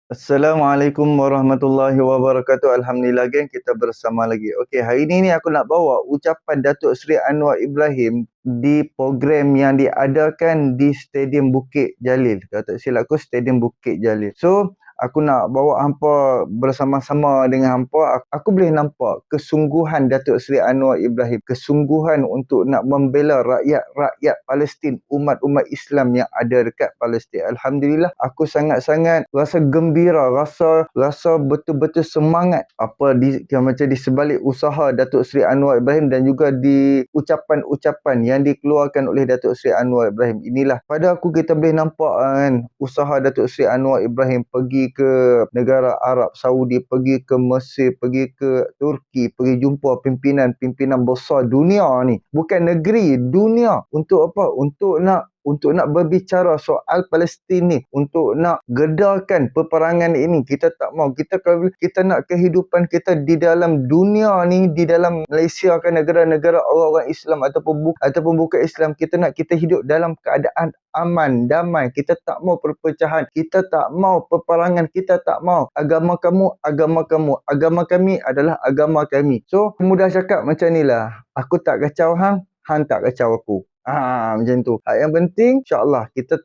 Assalamualaikum warahmatullahi wabarakatuh. Alhamdulillah geng, kita bersama lagi. Okey, hari ini aku nak bawa ucapan Datuk Seri Anwar Ibrahim di program yang diadakan di Stadium Bukit Jalil. Kalau tak silap aku, Stadium Bukit Jalil. So, aku nak bawa hampa bersama-sama dengan hampa. Aku boleh nampak kesungguhan Datuk Seri Anwar Ibrahim, kesungguhan untuk nak membela rakyat Palestin, umat-umat Islam yang ada dekat Palestin. Alhamdulillah, aku sangat-sangat rasa gembira, rasa betul-betul semangat macam di sebalik usaha Datuk Seri Anwar Ibrahim dan juga di ucapan-ucapan yang dikeluarkan oleh Datuk Seri Anwar Ibrahim. Inilah pada aku kita boleh nampak kan usaha Datuk Seri Anwar Ibrahim pergi ke negara Arab Saudi, pergi ke Mesir, pergi ke Turki, pergi jumpa pimpinan-pimpinan besar dunia ni. Bukan negeri, dunia. Untuk apa? Untuk nak berbicara soal Palestin ni, untuk nak gedarkan peperangan ini. Kita tak mau, kita nak kehidupan kita di dalam dunia ni, di dalam Malaysia kan, negara-negara orang-orang Islam ataupun bukan Islam, kita hidup dalam keadaan aman, damai. Kita tak mau perpecahan, kita tak mau peperangan, kita tak mau agama kamu, agama kami adalah agama kami. So, mudah cakap macam nilah. Aku tak kacau hang, hang tak kacau aku. Macam tu. Yang penting insya-Allah kita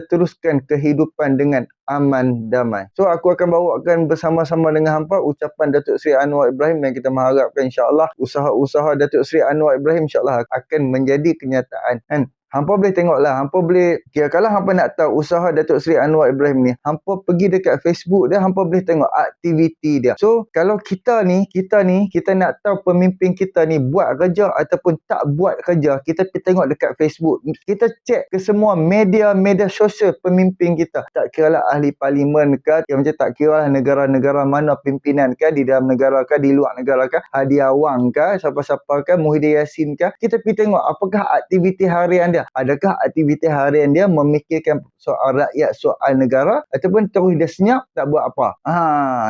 teruskan kehidupan dengan aman damai. So aku akan bawakan bersama-sama dengan hampa ucapan Datuk Seri Anwar Ibrahim dan kita mengharapkan insya-Allah usaha-usaha Datuk Seri Anwar Ibrahim insya-Allah akan menjadi kenyataan. Kan? Hampa boleh tengoklah, hampa boleh kalau hampa nak tahu usaha Datuk Seri Anwar Ibrahim ni, hampa pergi dekat Facebook dia, hampa boleh tengok aktiviti dia. So kalau kita nak tahu pemimpin kita ni buat kerja ataupun tak buat kerja, kita pergi tengok dekat Facebook. Kita cek ke semua media sosial pemimpin kita. Tak kiralah ahli parlimen ke, macam tak kiralah negara-negara mana pimpinan ke, di dalam negara ke, di luar negara ke, Hadi Awang ke, siapa-siapa ke, Muhyiddin Yassin ke. Kita pergi tengok apakah aktiviti harian dia. Adakah aktiviti harian dia memikirkan soal rakyat, soal negara, ataupun terus dia senyap tak buat apa.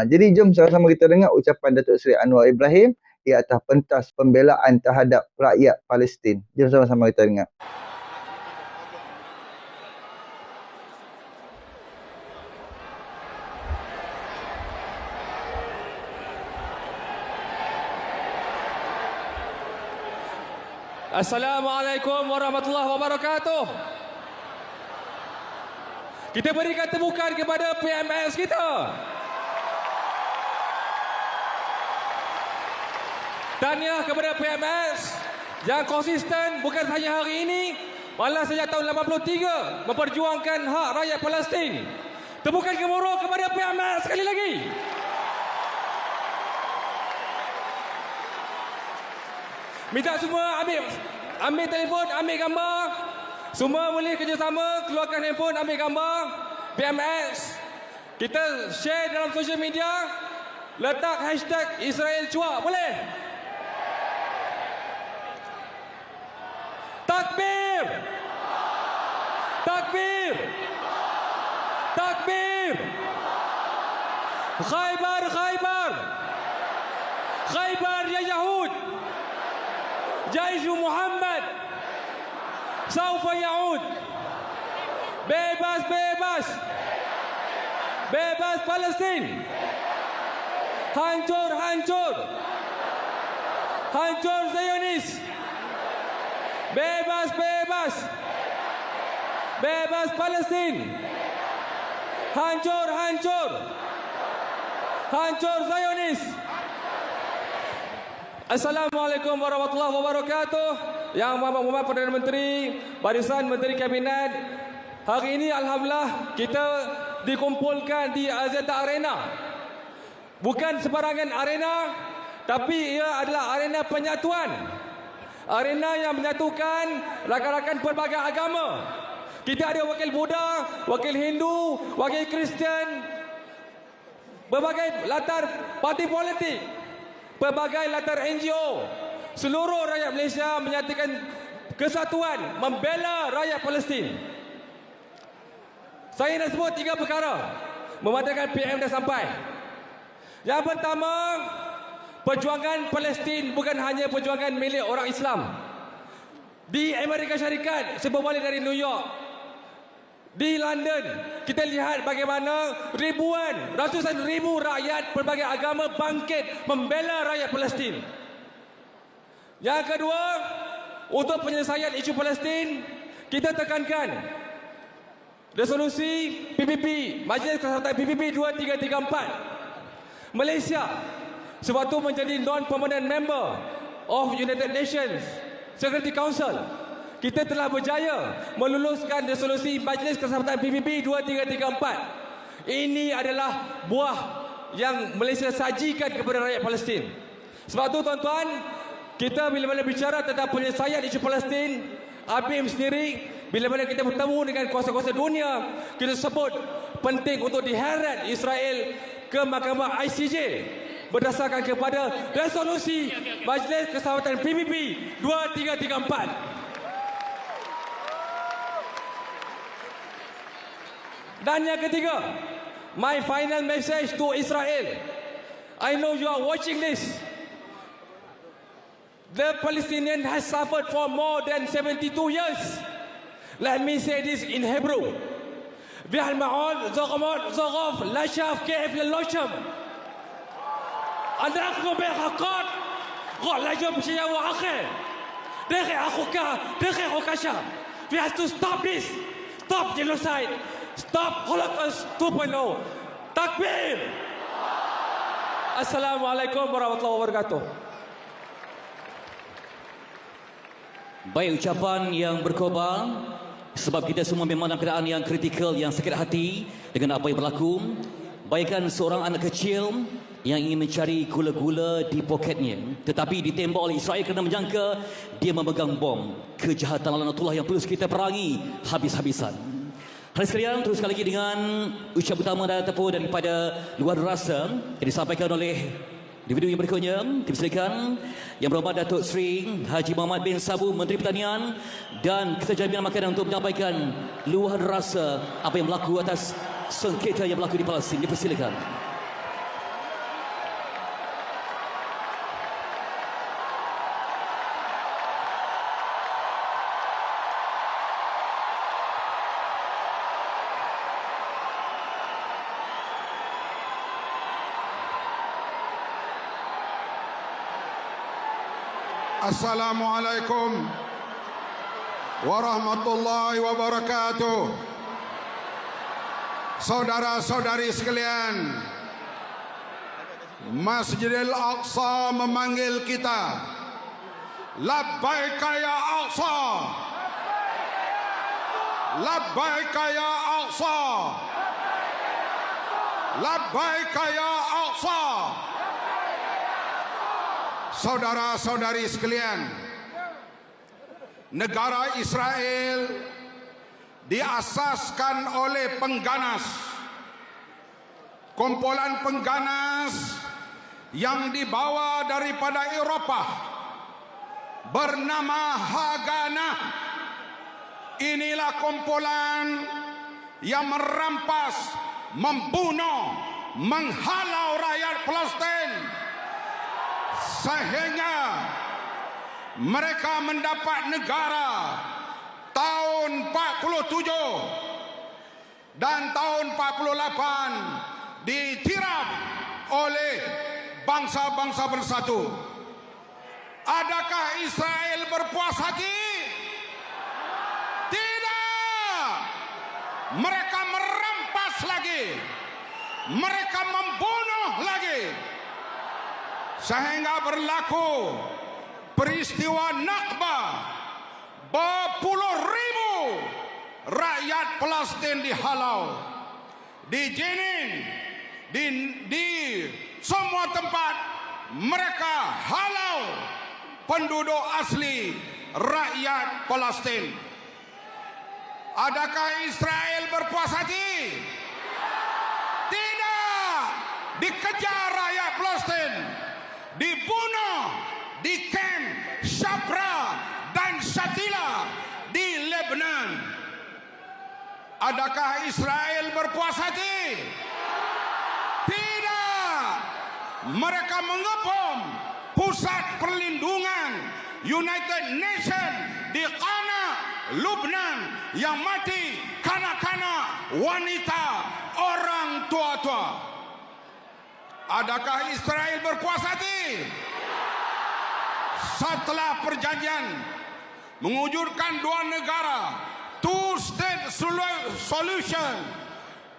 Jadi jom sama-sama kita dengar ucapan Datuk Seri Anwar Ibrahim di atas pentas pembelaan terhadap rakyat Palestin. Jom sama-sama kita dengar. Assalamualaikum warahmatullahi wabarakatuh. Kita berikan tepukan kepada PMS kita. Tahniah kepada PMS yang konsisten bukan hanya hari ini, malah sejak tahun 83 memperjuangkan hak rakyat Palestin. Tepukan gemuruh kepada PMS sekali lagi. Minta semua ambil telefon, ambil gambar. Semua boleh kerjasama, keluarkan handphone, ambil gambar. PMS, kita share dalam social media. Letak hashtag Israel Cuak, boleh? Takbir! Takbir! Takbir! Khaybar, Khaybar! Khaybar ya Yahud! جيش محمد سوف يعود. Bebas, bebas. Bebas Palestin. Hancur, hancur. Hancur Zionis. Bebas, bebas. Bebas Palestin. Hancur, hancur. Hancur Zionis. Assalamualaikum warahmatullahi wabarakatuh. Yang Muhammad Perdana Menteri, Barisan Menteri Kabinet, hari ini Alhamdulillah kita dikumpulkan di Axiata Arena. Bukan sebarangan arena, tapi ia adalah arena penyatuan. Arena yang menyatukan rakan-rakan pelbagai agama. Kita ada wakil Buddha, wakil Hindu, wakil Kristian, berbagai latar parti politik, pelbagai latar NGO. Seluruh rakyat Malaysia menyatakan kesatuan membela rakyat Palestin. Saya nak sebut 3 perkara memandangkan PM dah sampai. Yang pertama, perjuangan Palestin bukan hanya perjuangan milik orang Islam. Di Amerika Syarikat, saya berbalik dari New York, Di London, kita lihat bagaimana ribuan, ratusan ribu rakyat pelbagai agama bangkit membela rakyat Palestin. Yang kedua, untuk penyelesaian isu Palestin, kita tekankan resolusi PBB, Majlis Kesatuan PBB 2334. Malaysia sebab itu menjadi non-permanent member of United Nations Security Council. Kita telah berjaya meluluskan resolusi Majlis Kesatuan PBB 2334. Ini adalah buah yang Malaysia sajikan kepada rakyat Palestin. Sebab itu tuan-tuan, kita bila-bila bicara tentang penyelesaian isu Palestin, APIM sendiri, bila-bila kita bertemu dengan kuasa-kuasa dunia, kita sebut penting untuk diheret Israel ke mahkamah ICJ berdasarkan kepada resolusi Majlis Kesatuan PBB 2334. Dan yang ketiga, my final message to Israel. I know you are watching this. The Palestinian has suffered for more than 72 years. Let me say this in Hebrew. V'al-ma'od zogomot zogof lashaf ke'ef l'loshem. אנחנו בחכות גולג'ו בשייהו אחר דרכי החוקה, דרכי חוקה שם. We have to stop this. Stop genocide. Stop Holocaust 2.0. Takbir. Assalamualaikum warahmatullahi wabarakatuh. Baik, ucapan yang berkobar sebab kita semua memang dalam keadaan yang kritikal, yang sakit hati dengan apa yang berlaku. Bagaikan seorang anak kecil yang ingin mencari gula-gula di poketnya, tetapi ditembak oleh Israel kerana menjangka dia memegang bom. Kejahatan laknatullah yang perlu kita perangi habis-habisan. Hari sekalian, terus sekali lagi dengan ucapan utama dan tepuk daripada luar rasa yang disampaikan oleh individu yang berikutnya. Dipersilakan Yang Berhormat Datuk Seri Haji Muhammad bin Sabu, Menteri Pertanian dan Kesejahteraan Makanan, untuk menyampaikan luahan rasa apa yang berlaku atas sengketa yang berlaku di Palestin. Dipersilakan. Assalamualaikum warahmatullahi wabarakatuh. Saudara-saudari sekalian, Masjidil Aqsa memanggil kita. Labbaika ya Aqsa, labbaika ya Aqsa, labbaika ya Aqsa. Saudara-saudari sekalian, negara Israel diasaskan oleh pengganas, kumpulan pengganas yang dibawa daripada Eropah bernama Haganah. Inilah kumpulan yang merampas, membunuh, menghalau rakyat Palestin sehingga mereka mendapat negara tahun 47 dan tahun 48 ditiram oleh bangsa-bangsa bersatu. Adakah Israel berpuas hati? Tidak. Mereka merampas lagi, mereka membunuh lagi, sehingga berlaku peristiwa Nakba. Berpuluh ribu rakyat Palestin dihalau di Jenin, di semua tempat. Mereka halau penduduk asli rakyat Palestin. Adakah Israel berpuas hati? Tidak. Dikejar rakyat Palestin, dibunuh di kamp Shafra dan Shatila di Lebanon. Adakah Israel berpuas hati? Tidak. Mereka mengepung pusat perlindungan United Nations di Qana, Lebanon, yang mati kanak-kanak wanita, orang tua-tua. Adakah Israel berpuas hati? Setelah perjanjian mewujudkan dua negara, two state solution,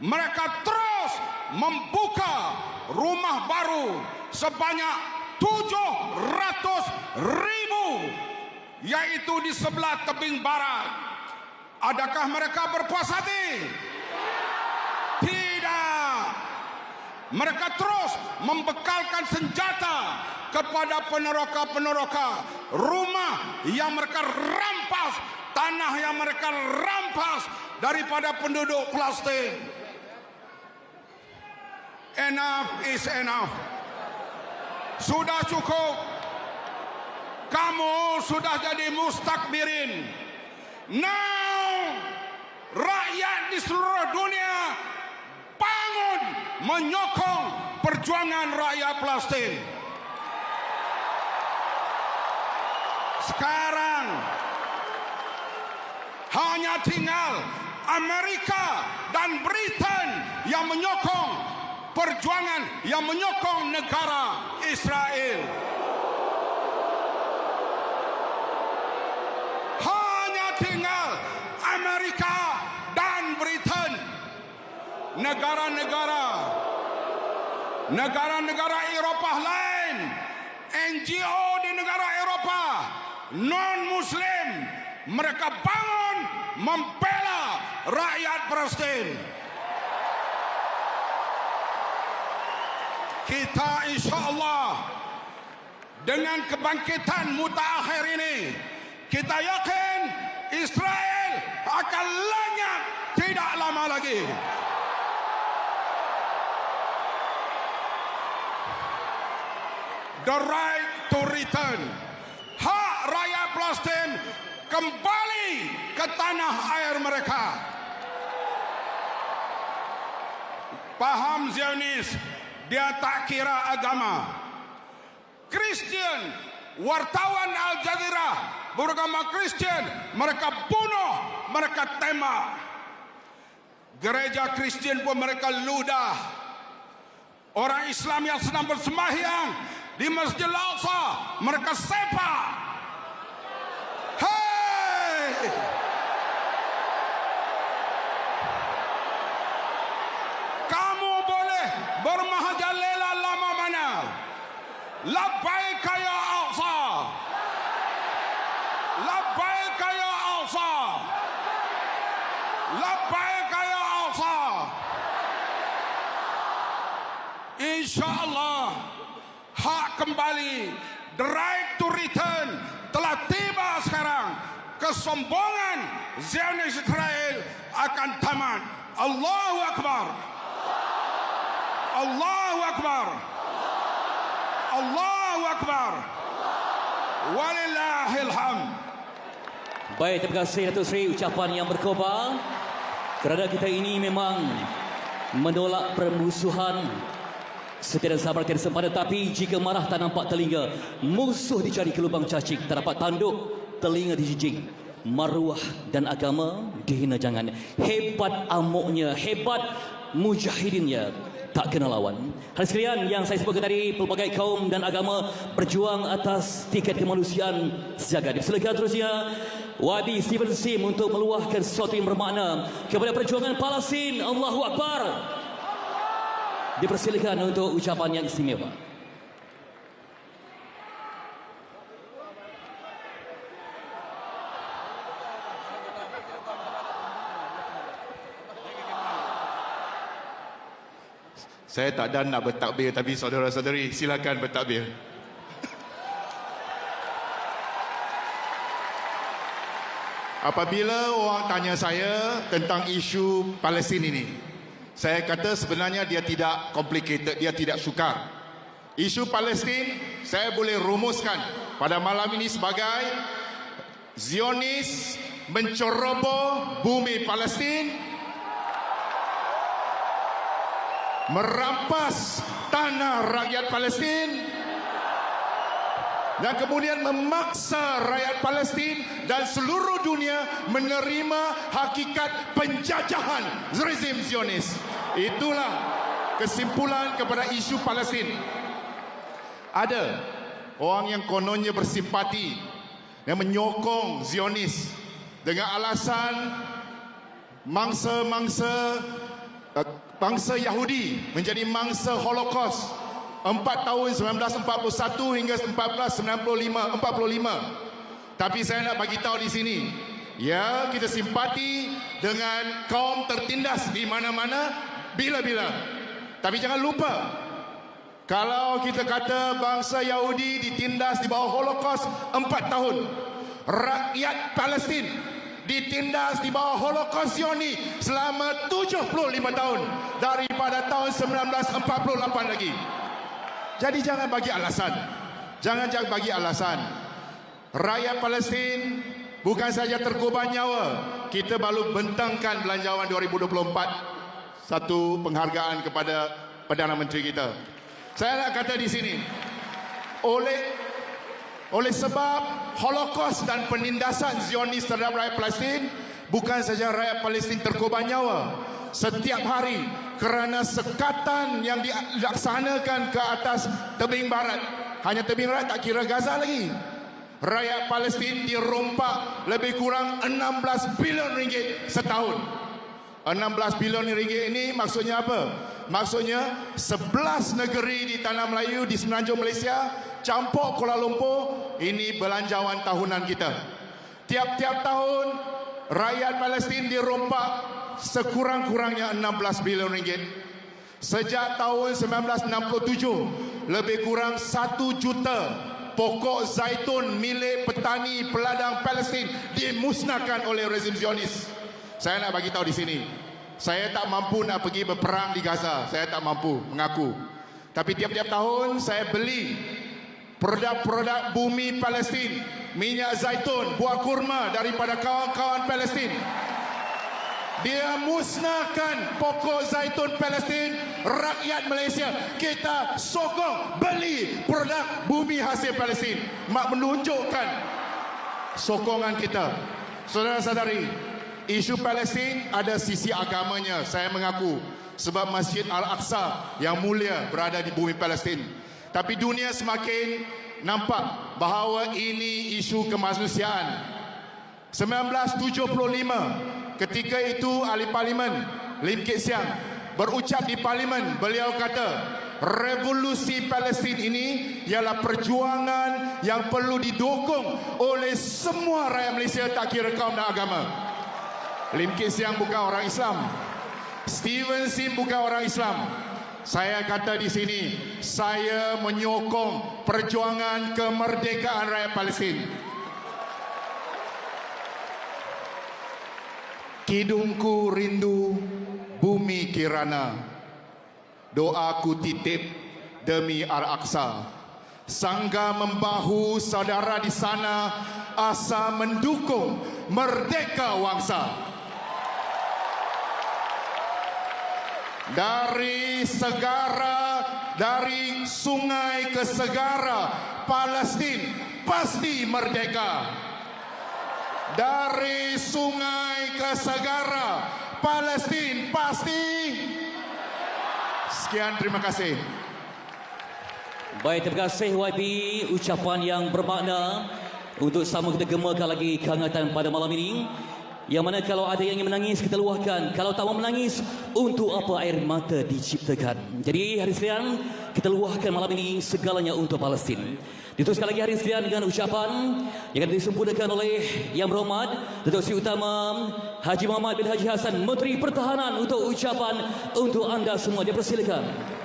mereka terus membuka rumah baru sebanyak 700,000, yaitu di sebelah tebing barat. Adakah mereka berpuas hati? Tidak. Mereka terus membekalkan senjata kepada peneroka-peneroka, rumah yang mereka rampas, tanah yang mereka rampas daripada penduduk Palestin. Enough is enough. Sudah cukup. Kamu sudah jadi mustakbirin. Now, rakyat di seluruh dunia bangun menyokong perjuangan rakyat Palestin. Sekarang hanya tinggal Amerika dan Britain yang menyokong perjuangan, yang menyokong negara Israel. Hanya tinggal Amerika dan Britain. Negara-negara Eropah lain, NGO di negara Eropah, non-Muslim, mereka bangun membela rakyat Palestin. Kita insya-Allah dengan kebangkitan mutakhir ini, kita yakin Israel akan lenyap tidak lama lagi. The right to return, hak rakyat Palestin kembali ke tanah air mereka. Paham Zionis, dia tak kira agama. Kristen, wartawan Al Jazeera beragama Kristen, mereka bunuh, mereka tembak. Gereja Kristen pun mereka ludah. Orang Islam yang sedang bersembahyang di Masjid Al-Aqsa, mereka sepak. Hei! Kamu boleh bermahajalela lama mana? Labbaika ya Aqsa. Labbaika ya Aqsa. Labbaika ya Aqsa. InsyaAllah hak kembali, the right to return telah tiba sekarang. Kesombongan Zionis Israel akan tamat. Allahu Akbar. Allahu Akbar. Allahu Akbar. Walillahil hamd. Baik, terima kasih Datuk Seri ucapan yang berkobar. Kerana kita ini memang menolak permusuhan. Setiada sabar tiada sempadan, tapi jika marah tak nampak telinga, musuh dicari ke lubang cacing, tak dapat tanduk, telinga dijinjing, maruah dan agama dihina jangan. Hebat amuknya, hebat mujahidinnya, tak kena lawan. Hadirin sekalian yang saya sebutkan tadi, pelbagai kaum dan agama berjuang atas tiket kemanusiaan sejagat. Silakan terusnya Wadi Stephen Sim untuk meluahkan sesuatu yang bermakna kepada perjuangan Palestin. Allahu Akbar. Dipersilakan untuk ucapan yang istimewa. Saya tak dan nak bertakbir, tapi saudara-saudari silakan bertakbir. Apabila orang tanya saya tentang isu Palestin ini, saya kata sebenarnya dia tidak complicated, dia tidak sukar. Isu Palestin saya boleh rumuskan pada malam ini sebagai Zionis menceroboh bumi Palestin, merampas tanah rakyat Palestin, dan kemudian memaksa rakyat Palestin dan seluruh dunia menerima hakikat penjajahan rezim Zionis. Itulah kesimpulan kepada isu Palestin. Ada orang yang kononnya bersimpati yang menyokong Zionis dengan alasan bangsa Yahudi menjadi mangsa Holocaust 4 tahun 1941 hingga 45. Tapi saya nak bagi tahu di sini, ya, kita simpati dengan kaum tertindas di mana-mana bila-bila. Tapi jangan lupa, kalau kita kata bangsa Yahudi ditindas di bawah Holocaust 4 tahun, rakyat Palestin ditindas di bawah Holocaust Zionis selama 75 tahun daripada tahun 1948 lagi. Jadi jangan bagi alasan. Jangan bagi alasan. Rakyat Palestin bukan saja terkorban nyawa, kita baru bentangkan Belanjawan 2024 satu penghargaan kepada Perdana Menteri kita. Saya nak kata di sini, oleh sebab Holocaust dan penindasan Zionis terhadap rakyat Palestin, bukan saja rakyat Palestin terkorban nyawa setiap hari kerana sekatan yang dilaksanakan ke atas tebing barat. Hanya tebing barat, tak kira Gaza lagi. Rakyat Palestin dirompak lebih kurang 16 bilion ringgit setahun. 16 bilion ringgit ini maksudnya apa? Maksudnya 11 negeri di Tanah Melayu, di Semenanjung Malaysia, campur Kuala Lumpur, ini belanjawan tahunan kita. Tiap-tiap tahun rakyat Palestin dirompak sekurang-kurangnya 16 bilion ringgit. Sejak tahun 1967, lebih kurang 1 juta pokok zaitun milik petani peladang Palestin dimusnahkan oleh rezim Zionis. Saya nak bagi tahu di sini, saya tak mampu nak pergi berperang di Gaza, saya tak mampu mengaku. Tapi tiap-tiap tahun saya beli produk-produk bumi Palestin, minyak zaitun, buah kurma daripada kawan-kawan Palestin. Dia musnahkan pokok zaitun Palestin, rakyat Malaysia kita sokong beli produk bumi hasil Palestin. Menunjukkan sokongan kita. Saudara-saudari, isu Palestin ada sisi agamanya, saya mengaku, sebab Masjid Al-Aqsa yang mulia berada di bumi Palestin. Tapi dunia semakin nampak bahawa ini isu kemanusiaan. 1975, ketika itu ahli parlimen Lim Kit Siang berucap di parlimen, beliau kata revolusi Palestin ini ialah perjuangan yang perlu didukung oleh semua rakyat Malaysia, tak kira kaum dan agama. Lim Kit Siang bukan orang Islam, Steven Sim bukan orang Islam. Saya kata di sini, saya menyokong perjuangan kemerdekaan rakyat Palestin. Hidungku rindu bumi Kirana, doaku titip demi Al-Aqsa. Sangga membahu saudara di sana, asa mendukung merdeka wangsa. Dari segara, dari sungai ke segara, Palestin pasti merdeka. Dari sungai ke segara, Palestin pasti. Sekian, terima kasih. Baik, terima kasih YB, ucapan yang bermakna untuk sama kita gemakan lagi kehangatan pada malam ini. Yang mana kalau ada yang ingin menangis, kita luahkan. Kalau tak mau menangis, untuk apa air mata diciptakan? Jadi hari sekalian, kita luahkan malam ini segalanya untuk Palestin. Diteruskan lagi hari sekalian dengan ucapan yang akan disempurnakan oleh Yang Berhormat Datuk Seri Utama Haji Muhammad bin Haji Hassan, Menteri Pertahanan, untuk ucapan untuk anda semua. Dipersilakan.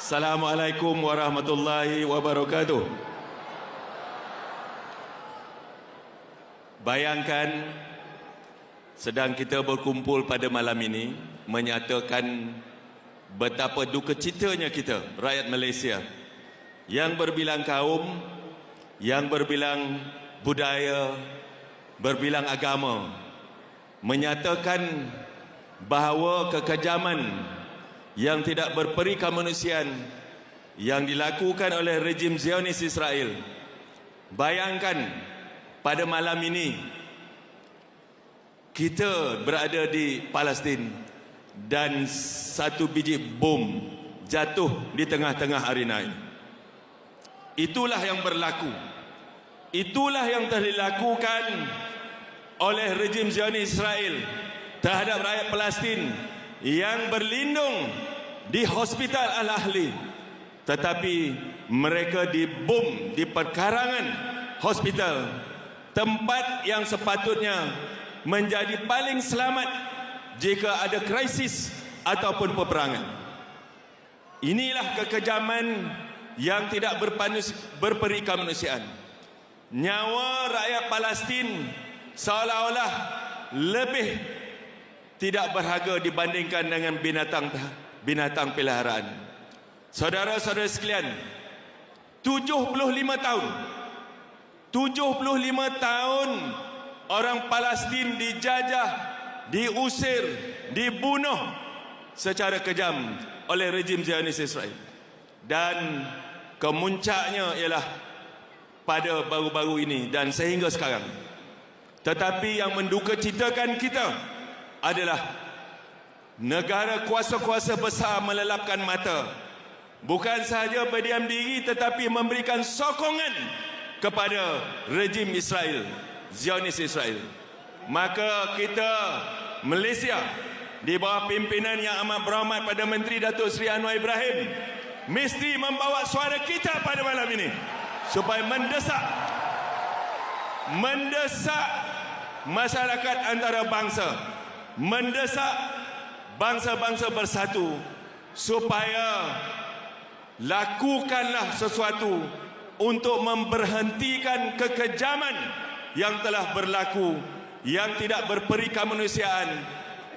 Assalamualaikum warahmatullahi wabarakatuh. Bayangkan sedang kita berkumpul pada malam ini menyatakan betapa duka citanya kita, rakyat Malaysia, yang berbilang kaum, yang berbilang budaya, berbilang agama, menyatakan bahawa kekejaman yang tidak berperi kemanusiaan yang dilakukan oleh rejim Zionis Israel. Bayangkan pada malam ini kita berada di Palestin dan satu biji bom jatuh di tengah-tengah arena ini. Itulah yang berlaku. Itulah yang telah dilakukan oleh rejim Zionis Israel terhadap rakyat Palestin yang berlindung di Hospital Al-Ahli, tetapi mereka dibom di perkarangan hospital, tempat yang sepatutnya menjadi paling selamat jika ada krisis ataupun peperangan. Inilah kekejaman yang tidak berperi kemanusiaan. Nyawa rakyat Palestin seolah-olah lebih tidak berharga dibandingkan dengan binatang peliharaan. Saudara-saudara sekalian, 75 tahun orang Palestin dijajah, diusir, dibunuh secara kejam oleh rejim Zionis Israel. Dan kemuncaknya ialah pada baru-baru ini dan sehingga sekarang. Tetapi yang mendukacitakan kita adalah negara kuasa-kuasa besar melelapkan mata, bukan sahaja berdiam diri tetapi memberikan sokongan kepada rejim Israel, Zionis Israel. Maka kita Malaysia di bawah pimpinan yang amat berhormat Perdana Menteri Datuk Seri Anwar Ibrahim mesti membawa suara kita pada malam ini supaya mendesak masyarakat antara bangsa, mendesak bangsa-bangsa bersatu supaya lakukanlah sesuatu untuk memberhentikan kekejaman yang telah berlaku, yang tidak berperi kemanusiaan,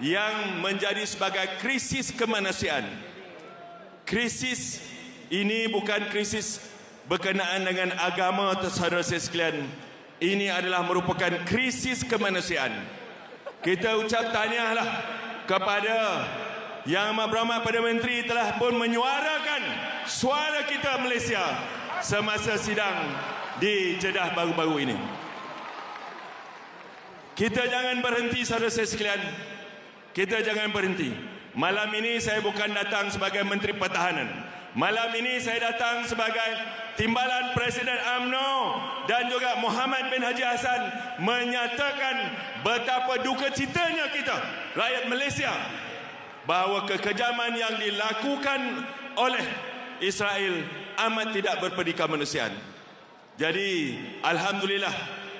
yang menjadi sebagai krisis kemanusiaan. Krisis ini bukan krisis berkenaan dengan agama, saudara sekalian. Ini adalah merupakan krisis kemanusiaan. Kita ucap tahniahlah kepada Yang Amat Berhormat Perdana Menteri telah pun menyuarakan suara kita Malaysia semasa sidang di Jeddah baru-baru ini. Kita jangan berhenti, saudara sekalian. Kita jangan berhenti. Malam ini saya bukan datang sebagai Menteri Pertahanan. Malam ini saya datang sebagai timbalan Presiden UMNO dan juga Muhammad bin Haji Hassan menyatakan betapa duka citanya kita, rakyat Malaysia, bahawa kekejaman yang dilakukan oleh Israel amat tidak berperi kemanusiaan. Jadi, alhamdulillah,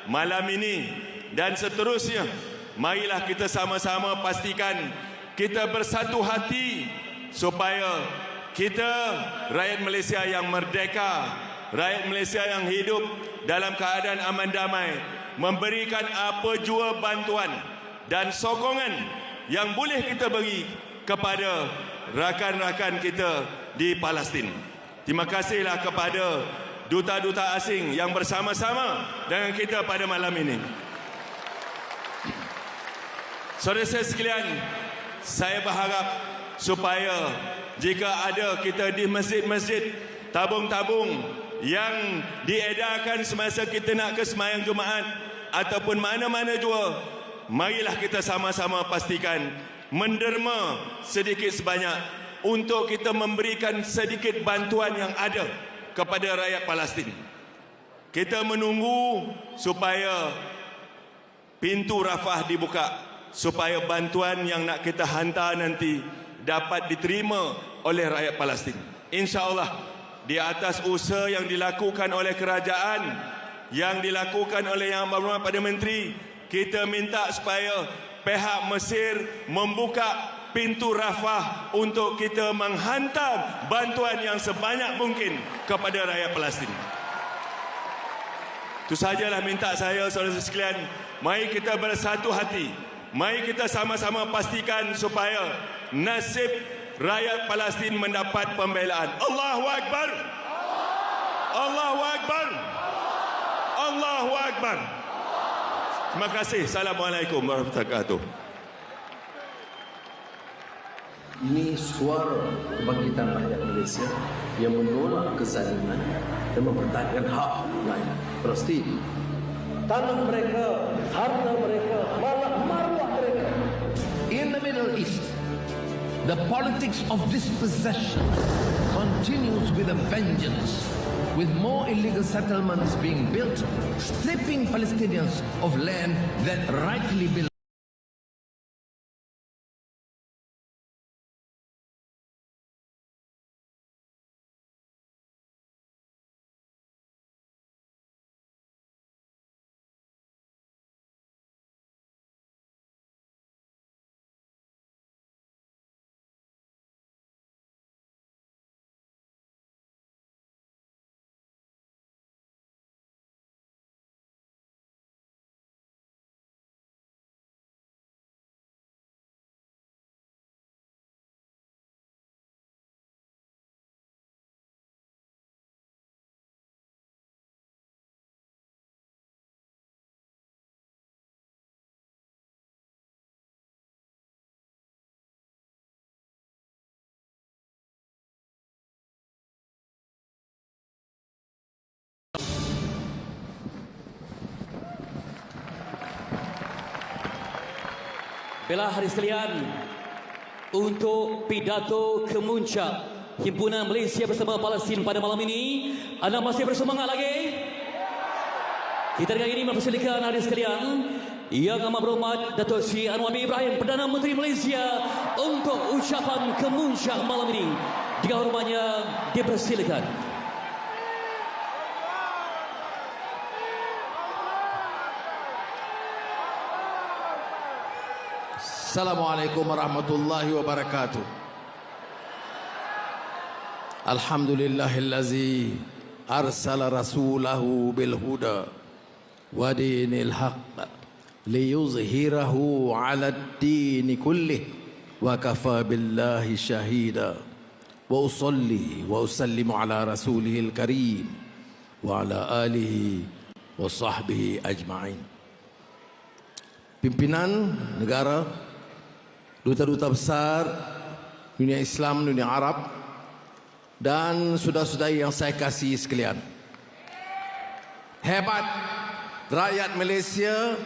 malam ini dan seterusnya, marilah kita sama-sama pastikan kita bersatu hati supaya kita, rakyat Malaysia yang merdeka, rakyat Malaysia yang hidup dalam keadaan aman damai, memberikan apa jua bantuan dan sokongan yang boleh kita beri kepada rakan-rakan kita di Palestin. Terima kasihlah kepada duta-duta asing yang bersama-sama dengan kita pada malam ini. Saudara sekalian, saya berharap supaya jika ada kita di masjid-masjid tabung-tabung yang diedarkan semasa kita nak ke sembahyang Jumaat ataupun mana-mana jua, marilah kita sama-sama pastikan menderma sedikit sebanyak untuk kita memberikan sedikit bantuan yang ada kepada rakyat Palestin. Kita menunggu supaya pintu Rafah dibuka, supaya bantuan yang nak kita hantar nanti dapat diterima oleh rakyat Palestin. InsyaAllah di atas usaha yang dilakukan oleh kerajaan, yang dilakukan oleh Yang Berhormat Perdana Menteri, kita minta supaya pihak Mesir membuka pintu Rafah untuk kita menghantar bantuan yang sebanyak mungkin kepada rakyat Palestin. Itu sajalah minta saya, saudara sekalian. Mari kita bersatu hati. Mari kita sama-sama pastikan supaya nasib rakyat Palestin mendapat pembelaan. Allahu Akbar. Allahu Akbar. Allahu Akbar. Terima kasih. Assalamualaikum warahmatullahi wabarakatuh. Ini suara kebangkitan rakyat Malaysia yang menolak kezaliman dan mempertahankan hak rakyat Palestin. Tanah mereka, harta mereka, malah maruah mereka. In the Middle East, the politics of dispossession continues with a vengeance, with more illegal settlements being built, stripping Palestinians of land that rightly belongs. Baiklah hadirin sekalian, untuk pidato kemuncak Himpunan Malaysia bersama Palestin pada malam ini, anda masih bersemangat lagi? Kita dengan ini mempersilakan hadirin sekalian Yang Amat Berhormat Datuk Seri Anwar bin Ibrahim, Perdana Menteri Malaysia, untuk ucapan kemuncak malam ini. Jika hormatnya dipersilakan. Assalamualaikum warahmatullahi wabarakatuh. Alhamdulillahillazi arsala rasulahu bil huda wa dinil haqq liyuzhirahu 'ala ad-din kullih wa kafa billahi shahida. Wa usalli wa usallimu ala rasulihil karim wa ala alihi wa sahbihi ajma'in. Pimpinan negara, duta-duta besar dunia Islam, dunia Arab, dan saudara-saudari yang saya kasihi sekalian. Hebat rakyat Malaysia,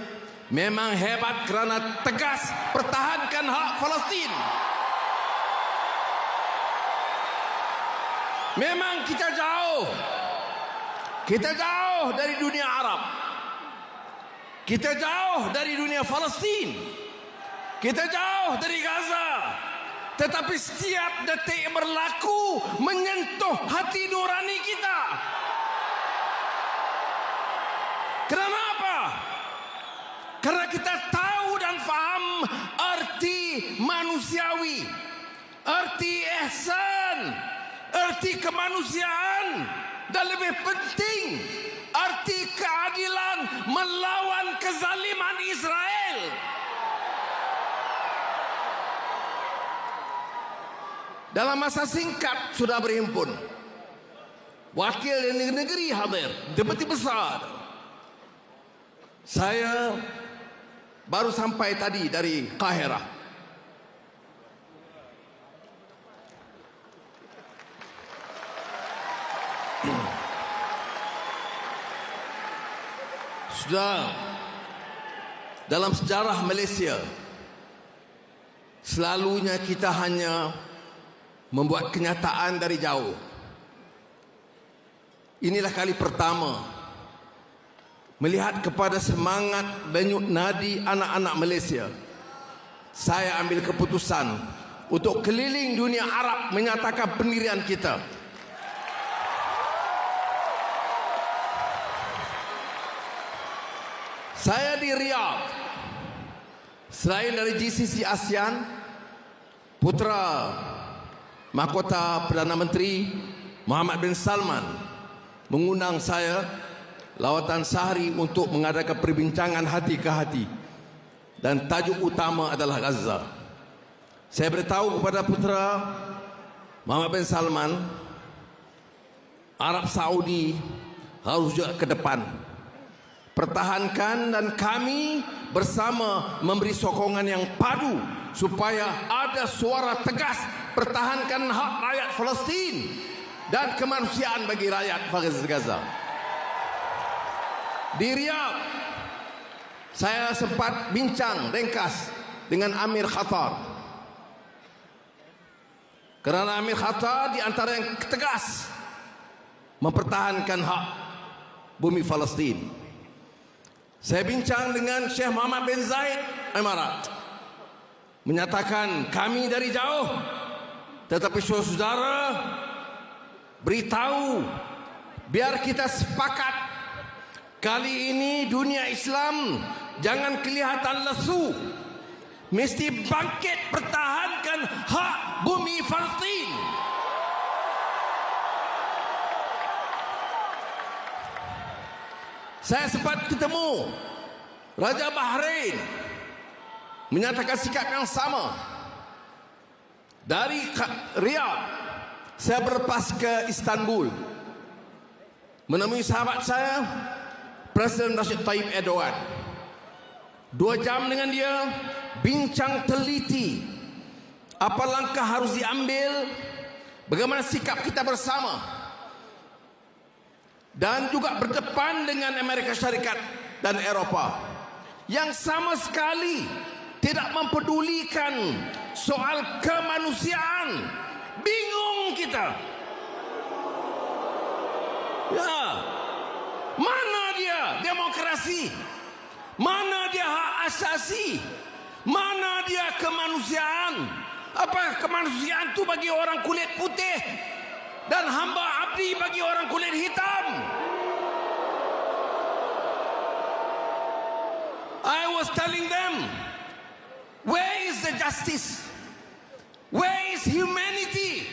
memang hebat kerana tegas pertahankan hak Palestin. Memang kita jauh dari dunia Arab, kita jauh dari dunia Palestin, kita jauh dari Gaza, tetapi setiap detik yang berlaku menyentuh hati nurani kita. Kenapa apa? Karena kita tahu dan faham arti manusiawi, arti ihsan, arti kemanusiaan, dan lebih penting arti keadilan melawan kezaliman Israel. Dalam masa singkat sudah berhimpun wakil dari negeri hadir, Deputi Besar. Saya baru sampai tadi dari Kahirah. Sudah dalam sejarah Malaysia, selalunya kita hanya membuat kenyataan dari jauh. Inilah kali pertama melihat kepada semangat denyut nadi anak-anak Malaysia. Saya ambil keputusan untuk keliling dunia Arab menyatakan pendirian kita. Saya di Riyadh, selain dari GCC ASEAN, putra Mahkota Perdana Menteri Mohammed bin Salman mengundang saya lawatan sehari untuk mengadakan perbincangan hati ke hati, dan tajuk utama adalah Gaza. Saya beritahu kepada putra Mohammed bin Salman, Arab Saudi harus juga ke depan. Pertahankan dan kami bersama memberi sokongan yang padu supaya ada suara tegas pertahankan hak rakyat Palestin dan kemanusiaan bagi rakyat Gaza. Di Riyadh, saya sempat bincang ringkas dengan Amir Khattar. Kerana Amir Khattar di antara yang tegas mempertahankan hak bumi Palestin. Saya bincang dengan Syekh Muhammad bin Zayed Emirat, menyatakan kami dari jauh, tetapi saudara beritahu biar kita sepakat kali ini dunia Islam jangan kelihatan lesu, mesti bangkit pertahankan hak bumi Palestin. Saya sempat ketemu Raja Bahrain, menyatakan sikap yang sama. Dari Riyadh saya berlepas ke Istanbul, menemui sahabat saya Presiden Recep Tayyip Erdogan. 2 jam dengan dia, bincang teliti apa langkah harus diambil, bagaimana sikap kita bersama, dan juga berdepan dengan Amerika Syarikat dan Eropah yang sama sekali tidak mempedulikan soal kemanusiaan. Bingung kita. Ya, mana dia demokrasi? Mana dia hak asasi? Mana dia kemanusiaan? Apa kemanusiaan itu bagi orang kulit putih dan hamba abdi bagi orang kulit hitam? I was telling them, where is the justice? Where is humanity?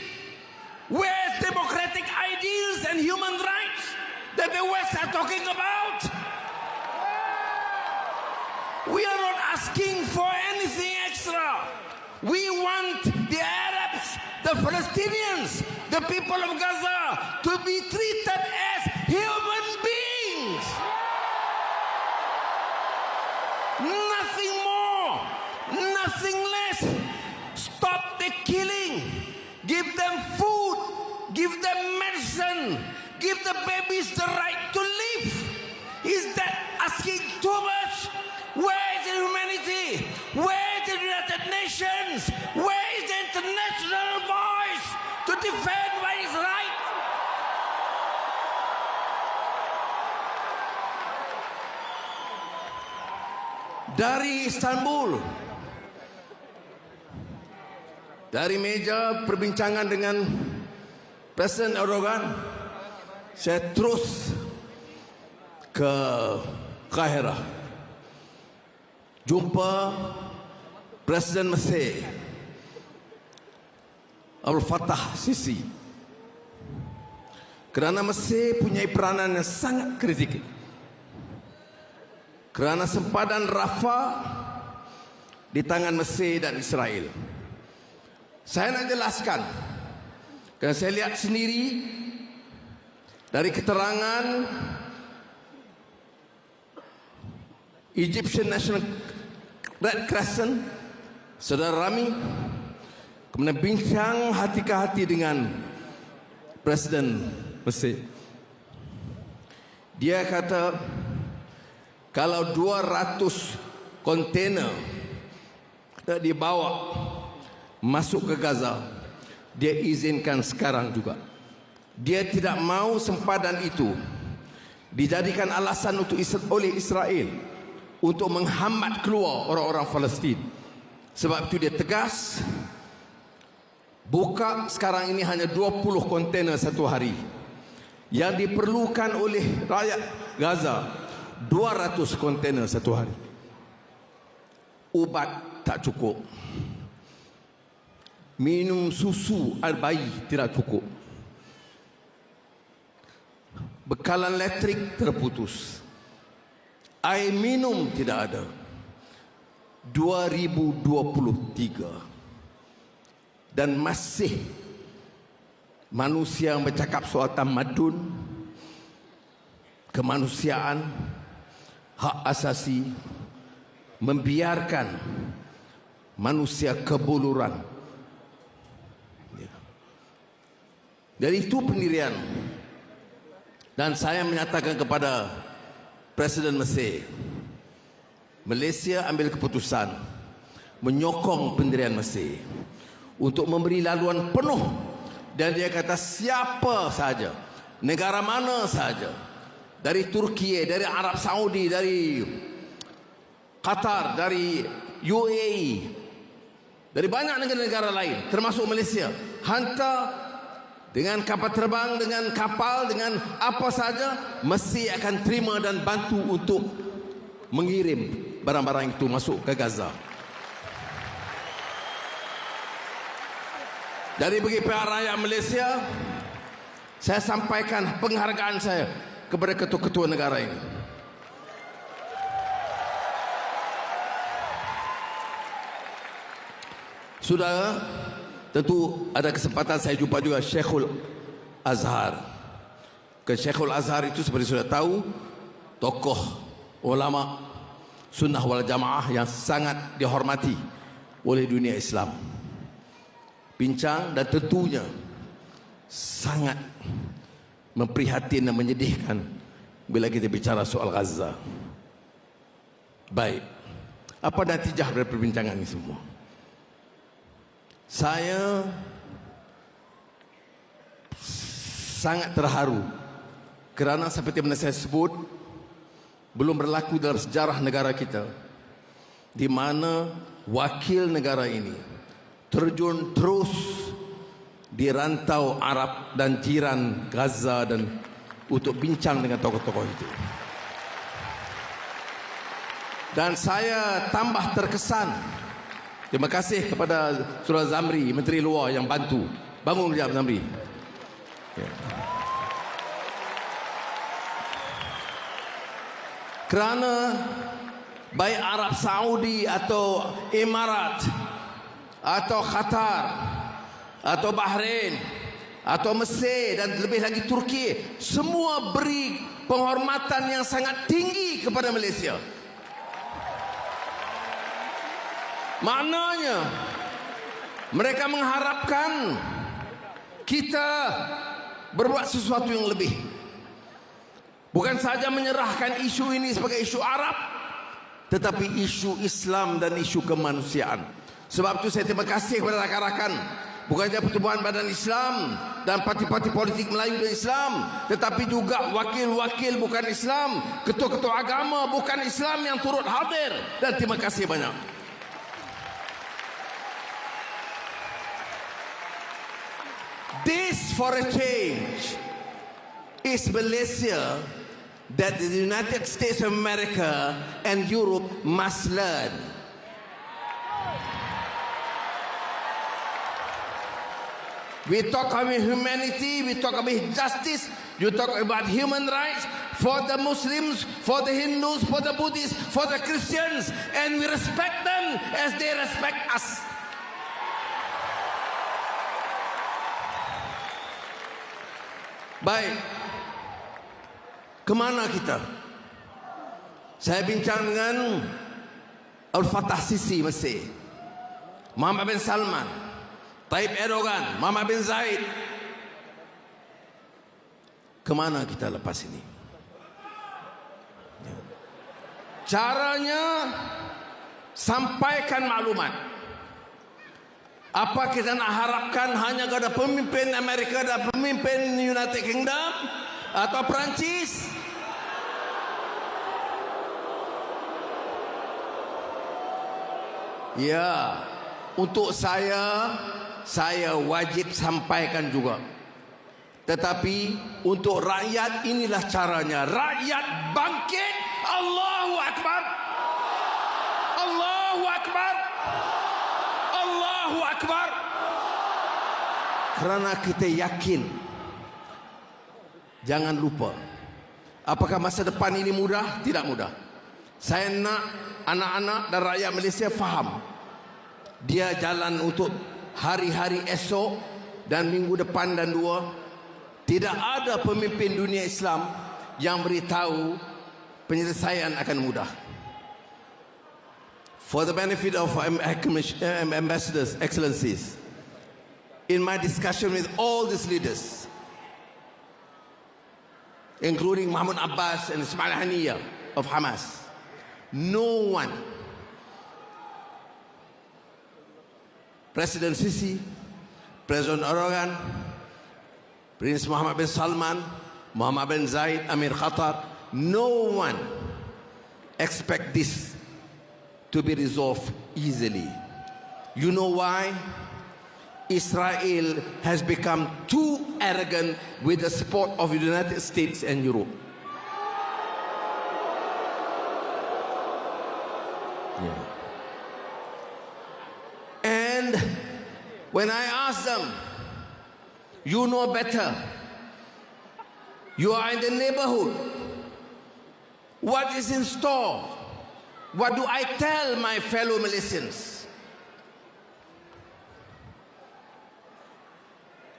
Where is democratic ideals and human rights that the West are talking about? We are not asking for anything extra. We want the Arabs, the Palestinians, the people of Gaza to be treated as human beings. Nothing more, nothing less. Stop the killing. Give them food, give them medicine, give the babies the right to live. Is that asking too much? Where is the humanity? Where is the United Nations? Where is the international voice to defend what is right? Dari Istanbul, dari meja perbincangan dengan Presiden Erdogan, saya terus ke Kahira, jumpa Presiden Mesir Abdul Fattah Sisi. Kerana Mesir punya peranan yang sangat kritikal. Kerana sempadan Rafah di tangan Mesir dan Israel. Saya nak jelaskan, kerana saya lihat sendiri dari keterangan Egyptian National Red Crescent, Saudara Rami, kemudian bincang hati ke hati dengan Presiden Mesir. Dia kata, kalau 200 kontainer dibawa masuk ke Gaza, dia izinkan sekarang juga. Dia tidak mau sempadan itu dijadikan alasan untuk oleh Israel untuk menghambat keluar orang-orang Palestin. Sebab itu dia tegas, buka sekarang ini hanya 20 kontainer satu hari. Yang diperlukan oleh rakyat Gaza 200 kontainer satu hari. Ubat tak cukup, minum susu air bayi tidak cukup, bekalan elektrik terputus, air minum tidak ada. 2023 dan masih manusia yang bercakap soal tamadun, kemanusiaan, hak asasi, membiarkan manusia kebuluran. Dari itu pendirian. Dan saya menyatakan kepada Presiden Mesir, Malaysia ambil keputusan menyokong pendirian Mesir untuk memberi laluan penuh, dan dia kata siapa saja, negara mana saja, dari Turki, dari Arab Saudi, dari Qatar, dari UAE, dari banyak negara-negara lain termasuk Malaysia, hantar dengan kapal terbang, dengan kapal, dengan apa saja, Mesir akan terima dan bantu untuk mengirim barang-barang itu masuk ke Gaza. Dari bagi pihak rakyat Malaysia, saya sampaikan penghargaan saya kepada ketua-ketua negara ini. Saudara, tentu ada kesempatan saya jumpa juga Syekhul Azhar. Syekhul Azhar itu seperti sudah tahu, tokoh ulama sunnah wal jamaah yang sangat dihormati oleh dunia Islam. Bincang dan tentunya sangat memprihatin dan menyedihkan bila kita bicara soal Gaza. Baik, apa natijah dari perbincangan ini semua? Saya sangat terharu kerana seperti yang saya sebut, belum berlaku dalam sejarah negara kita di mana wakil negara ini terjun terus di rantau Arab dan jiran Gaza dan untuk bincang dengan tokoh-tokoh itu. Dan saya tambah terkesan. Terima kasih kepada Saudara Zamri, Menteri Luar yang bantu. Bangun sekejap Zamri. Kerana baik Arab Saudi atau Emirat atau Qatar atau Bahrain atau Mesir dan lebih lagi Turki, semua beri penghormatan yang sangat tinggi kepada Malaysia. Maknanya mereka mengharapkan kita berbuat sesuatu yang lebih. Bukan saja menyerahkan isu ini sebagai isu Arab, tetapi isu Islam dan isu kemanusiaan. Sebab itu saya terima kasih kepada rakan-rakan, bukan saja Pertubuhan Badan Islam dan parti-parti politik Melayu dan Islam, tetapi juga wakil-wakil bukan Islam, ketua-ketua agama bukan Islam yang turut hadir, dan terima kasih banyak. This for a change is Malaysia that the United States of America and Europe must learn. We talk about humanity, we talk about justice, you talk about human rights for the Muslims, for the Hindus, for the Buddhists, for the Christians, and we respect them as they respect us. Baik, kemana kita? Saya bincang dengan Al-Fatah Sisi Mesir, Muhammad bin Salman, Tayyip Erdogan, Muhammad bin Zaid. Kemana kita lepas ini? Caranya sampaikan maklumat. Apa kita nak harapkan hanya kepada pemimpin Amerika dan pemimpin United Kingdom atau Perancis? Ya, untuk saya wajib sampaikan juga. Tetapi untuk rakyat inilah caranya. Rakyat bangkit. Allahu Akbar. Allahu Akbar. Allahu Akbar. Kerana kita yakin, jangan lupa, apakah masa depan ini mudah? Tidak mudah. Saya nak anak-anak dan rakyat Malaysia faham, dia jalan untuk hari-hari esok dan minggu depan dan 2, tidak ada pemimpin dunia Islam yang beritahu penyelesaian akan mudah. For the benefit of ambassadors, excellencies, in my discussion with all these leaders, including Mahmoud Abbas and Ismail Haniyeh of Hamas, no one, President Sisi, President Erdogan, Prince Mohammed bin Salman, Mohammed bin Zayed, Amir Qatar, no one expect this to be resolved easily. You know why? Israel has become too arrogant with the support of the United States and Europe. Yeah. And when I ask them, you know better, you are in the neighborhood, what is in store? What do I tell my fellow Malaysians?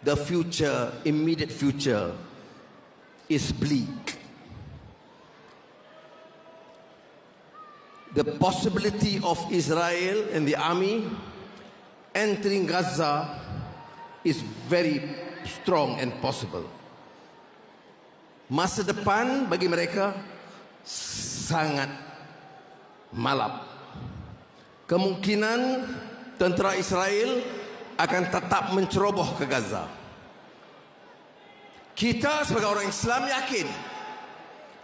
The future, immediate future, is bleak. The possibility of Israel and the army entering Gaza is very strong and possible. Masa depan bagi mereka sangat malap. Kemungkinan tentera Israel akan tetap menceroboh ke Gaza. Kita sebagai orang Islam yakin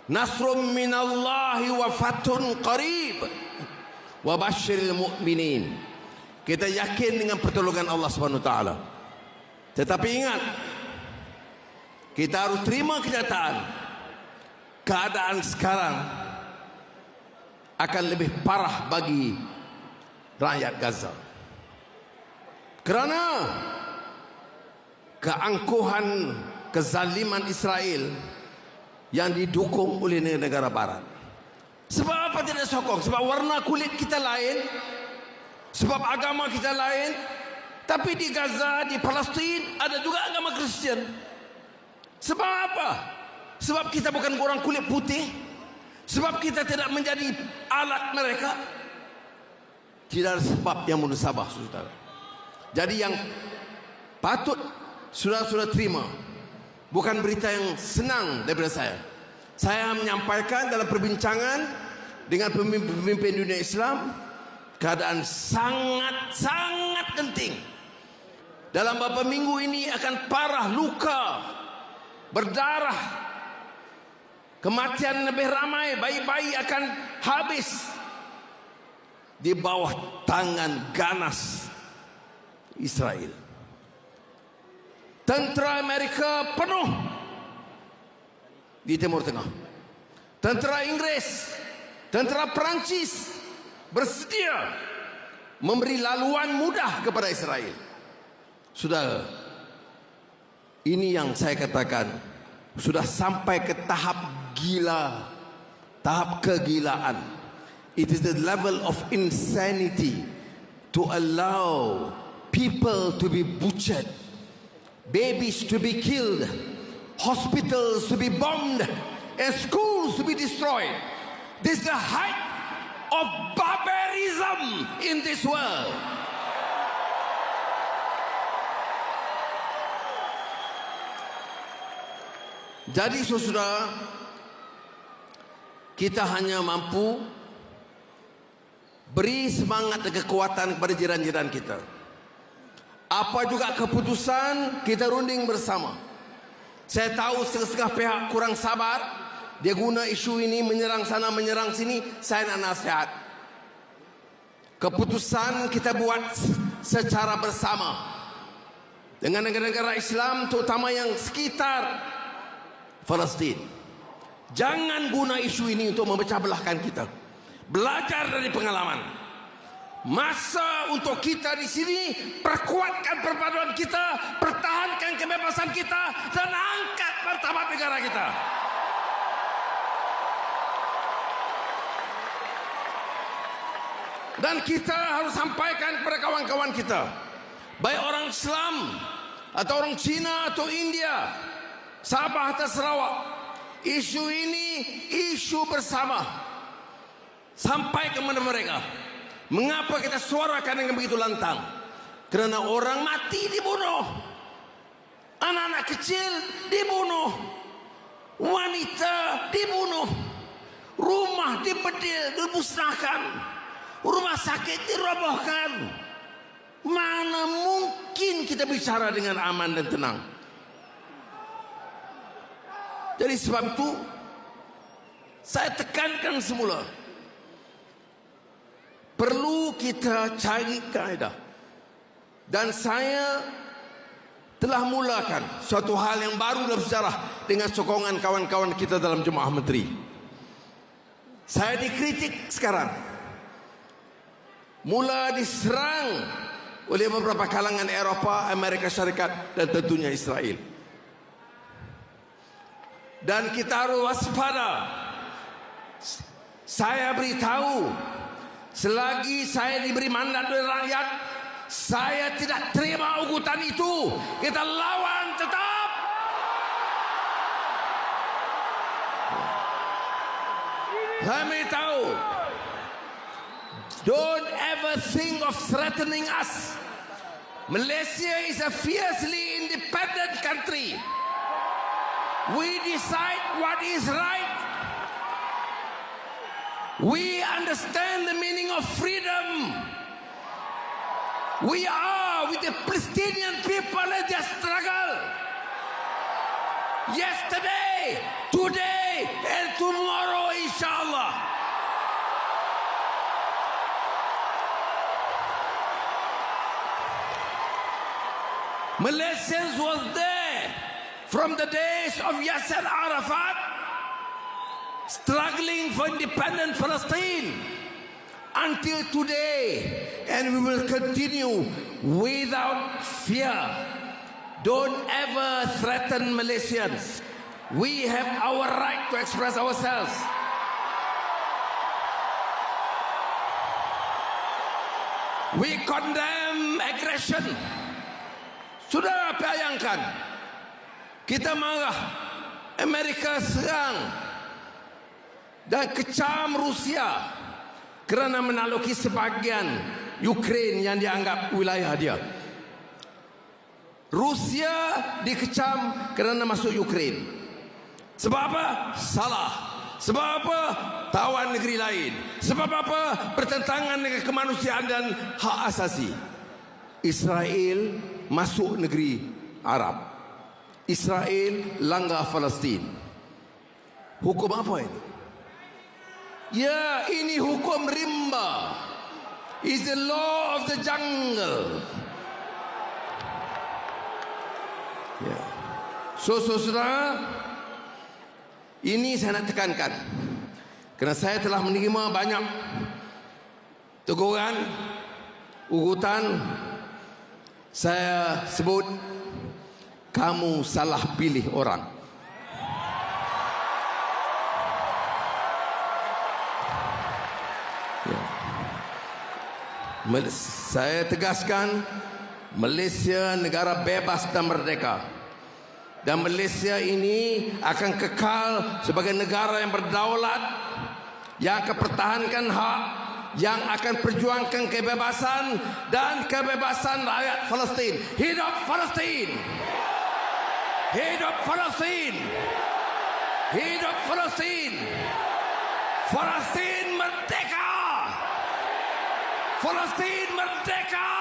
nasrum minallahi wa fathun qarib wa basyiril mu'minin. Kita yakin dengan pertolongan Allah Subhanahu wa taala. Tetapi ingat, kita harus terima kenyataan keadaan sekarang akan lebih parah bagi rakyat Gaza. Kerana keangkuhan kezaliman Israel yang didukung oleh negara barat. Sebab apa tidak sokong? Sebab warna kulit kita lain, sebab agama kita lain. Tapi di Gaza, di Palestin ada juga agama Kristian. Sebab apa? Sebab kita bukan orang kulit putih. Sebab kita tidak menjadi alat mereka. Tidak ada sebab yang munasabah, saudara. Jadi yang patut saudara-saudara terima bukan berita yang senang daripada saya. Saya menyampaikan dalam perbincangan dengan pemimpin dunia Islam, keadaan sangat penting. Dalam beberapa minggu ini akan parah, luka, berdarah, kematian lebih ramai, bayi-bayi akan habis di bawah tangan ganas Israel. Tentera Amerika penuh di Timur Tengah. Tentera Inggris, tentera Perancis bersedia memberi laluan mudah kepada Israel. Saudara, ini yang saya katakan sudah sampai ke tahap gila, tahap kegilaan. It is the level of insanity to allow people to be butchered, babies to be killed, hospitals to be bombed, and schools to be destroyed. This is the height of barbarism in this world. Jadi saudara, kita hanya mampu beri semangat dan kekuatan kepada jiran-jiran kita. Apa juga keputusan, kita runding bersama. Saya tahu setengah-setengah pihak kurang sabar, dia guna isu ini menyerang sana menyerang sini. Saya nak nasihat, keputusan kita buat secara bersama dengan negara-negara Islam, terutama yang sekitar Palestin. Jangan guna isu ini untuk memecah belahkan kita. Belajar dari pengalaman. Masa untuk kita di sini perkuatkan perpaduan kita, pertahankan kebebasan kita, dan angkat martabat negara kita. Dan kita harus sampaikan kepada kawan-kawan kita, baik orang Islam atau orang Cina atau India, Sabah atau Sarawak, isu ini isu bersama. Sampai ke mana mereka. Mengapa kita suarakan dengan begitu lantang? Kerana orang mati dibunuh, anak-anak kecil dibunuh, wanita dibunuh, rumah dibedil, dimusnahkan, rumah sakit dirobohkan. Mana mungkin kita bicara dengan aman dan tenang? Jadi sebab itu saya tekankan semula, perlu kita cari kaedah. Dan saya telah mulakan suatu hal yang baru dalam sejarah dengan sokongan kawan-kawan kita dalam Jemaah Menteri. Saya dikritik sekarang, mula diserang oleh beberapa kalangan Eropah, Amerika Syarikat dan tentunya Israel. Dan kita harus waspada. Saya beritahu, selagi saya diberi mandat oleh rakyat, saya tidak terima ugutan itu. Kita lawan tetap. Saya beritahu, don't ever think of threatening us. Malaysia is a fiercely independent country. We decide what is right. We understand the meaning of freedom. We are with the Palestinian people in their struggle. Yesterday, today, and tomorrow, inshallah. Malaysians was there from the days of Yasser Arafat, struggling for independent Palestine, until today, and we will continue without fear. Don't ever threaten Malaysians. We have our right to express ourselves. We condemn aggression. Sudah bayangkan, kita marah, Amerika serang dan kecam Rusia kerana menakluki sebahagian Ukraine yang dianggap wilayah dia. Rusia dikecam kerana masuk Ukraine. Sebab apa? Salah. Sebab apa? Tawan negeri lain. Sebab apa? Bertentangan dengan kemanusiaan dan hak asasi. Israel masuk negeri Arab. Israel langgar Palestin. Hukum apa ini? Ya, ini hukum rimba. Is the law of the jungle. Ya. So, saudara, ini saya nak tekankan. Kerana saya telah menerima banyak teguran, ugutan. Saya sebut, kamu salah pilih orang. Ya. Saya tegaskan, Malaysia negara bebas dan merdeka. Dan Malaysia ini akan kekal sebagai negara yang berdaulat, yang akan pertahankan hak, yang akan perjuangkan kebebasan dan kebebasan rakyat Palestin. Hidup Palestin! Hidup Palestin! Hidup Palestin! Palestin merdeka! Palestin merdeka!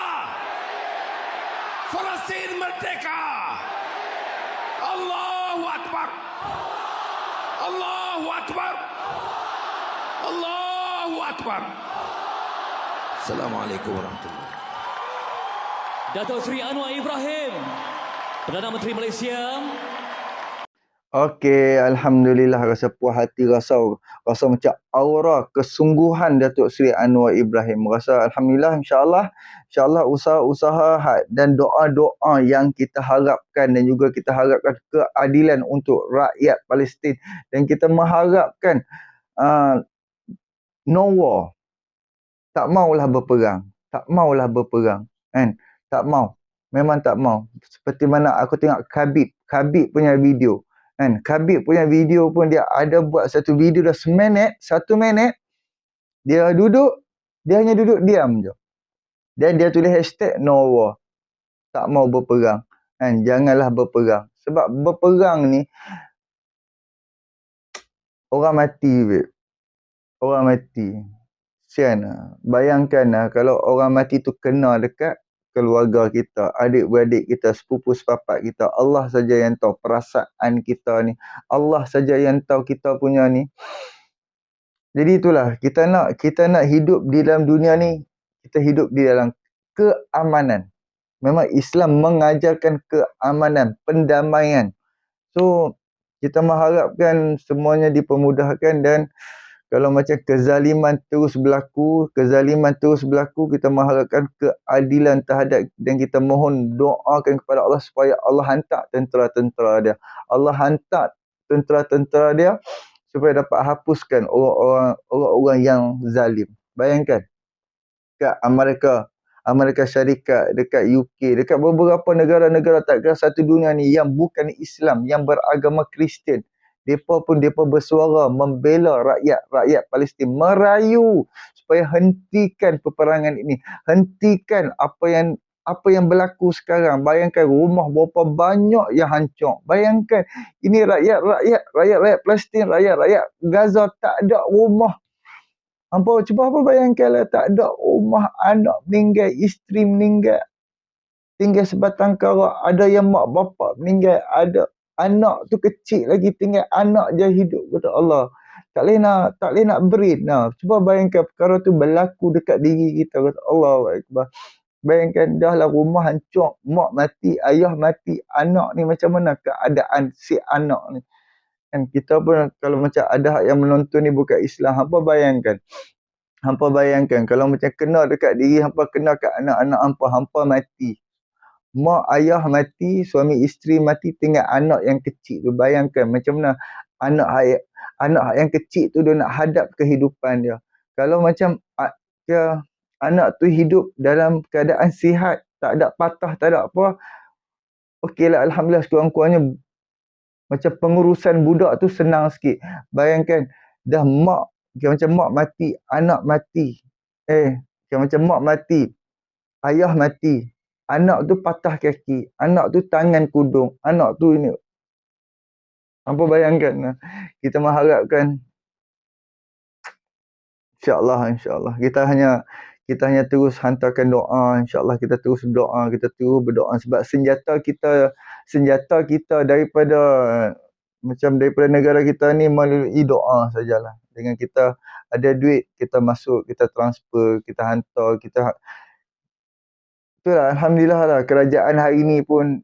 Palestin merdeka! Allahu Akbar! Allahu Akbar! Allahu Akbar! Assalamualaikum warahmatullahi wabarakatuh. Datuk Seri Anwar Ibrahim, Perdana Menteri Malaysia. Okey, alhamdulillah, rasa puas hati, rasa macam aura kesungguhan Datuk Seri Anwar Ibrahim. Rasa alhamdulillah, insya-Allah usaha-usaha dan doa-doa yang kita harapkan dan juga kita harapkan keadilan untuk rakyat Palestin, dan kita mengharapkan no war. Tak maulah berperang, kan? Tak mau. Memang tak mau. Seperti mana aku tengok Khabib punya video. Kan? Khabib punya video pun dia ada buat satu video dah 1 minit. Dia hanya duduk diam je. Dan dia tulis hashtag no war. Tak mau berperang. Kan? Janganlah berperang. Sebab berperang ni, orang mati, babe. Orang mati. Kesian lah. Bayangkan lah, kalau orang mati tu kena dekat keluarga kita, adik-beradik kita, sepupu sepapat kita. Allah saja yang tahu perasaan kita ni. Allah saja yang tahu kita punya ni. Jadi itulah, kita nak hidup di dalam dunia ni, kita hidup di dalam keamanan. Memang Islam mengajarkan keamanan, pendamaian. So, kita mengharapkan semuanya dipermudahkan, dan kalau macam kezaliman terus berlaku, kita mengharapkan keadilan terhadap, dan kita mohon doakan kepada Allah supaya Allah hantar tentera-tentera dia. Allah hantar tentera-tentera dia supaya dapat hapuskan orang-orang yang zalim. Bayangkan, kat Amerika Syarikat, dekat UK, dekat beberapa negara-negara tak kira satu dunia ni yang bukan Islam, yang beragama Kristian, mereka bersuara membela rakyat Palestin, merayu supaya hentikan peperangan ini, hentikan apa yang berlaku sekarang. Bayangkan rumah berapa banyak yang hancur. Bayangkan ini rakyat Palestin, rakyat Gaza tak ada rumah. Cuba bayangkanlah, tak ada rumah, anak meninggal, isteri meninggal, tinggal sebatang kara, ada yang mak bapak meninggal, ada anak tu kecil lagi, tinggal anak je hidup, kata Allah. Tak boleh nak berit. Cuba bayangkan perkara tu berlaku dekat diri kita, kata Allah Akbar. Bayangkan dah lah rumah hancur, mak mati, ayah mati, anak ni macam mana keadaan si anak ni. Kan kita pun kalau macam ada yang menonton ni bukan Islam, hampa bayangkan kalau macam kena dekat diri hampa, kena kat anak-anak hampa mati. Mak ayah mati, suami isteri mati, tinggal anak yang kecil tu. Bayangkan macam mana anak yang kecil tu dia nak hadap kehidupan dia. Kalau macam anak tu hidup dalam keadaan sihat, tak ada patah, tak ada apa, okeylah, alhamdulillah, sekurang-kurangnya macam pengurusan budak tu senang sikit. Bayangkan dah macam mak mati, anak mati. Macam mak mati, ayah mati, anak tu patah kaki, anak tu tangan kudung, anak tu ini. Apa bayangkan, kita mengharapkan insya-Allah kita hanya terus hantarkan doa, insya-Allah kita terus berdoa sebab senjata kita daripada negara kita ni melalui doa sajalah. Dengan kita ada duit, kita masuk, kita transfer, kita hantar, itulah, alhamdulillah lah, kerajaan hari ni pun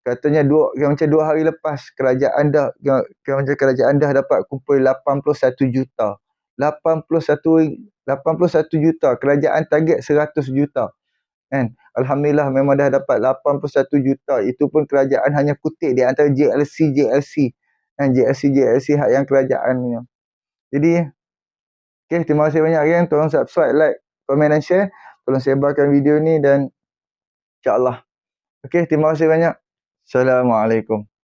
katanya macam 2 hari lepas kerajaan dah dapat kumpul 81 juta. 81 juta, kerajaan target 100 juta. Kan? Alhamdulillah memang dah dapat 81 juta. Itu pun kerajaan hanya kutip di antara JLC. Kan? JLC hak yang kerajaan punya. Jadi, terima kasih banyak kan. Tolong subscribe, like, komen dan share. Tolong sebarkan video ni dan insya-Allah. Terima kasih banyak. Assalamualaikum.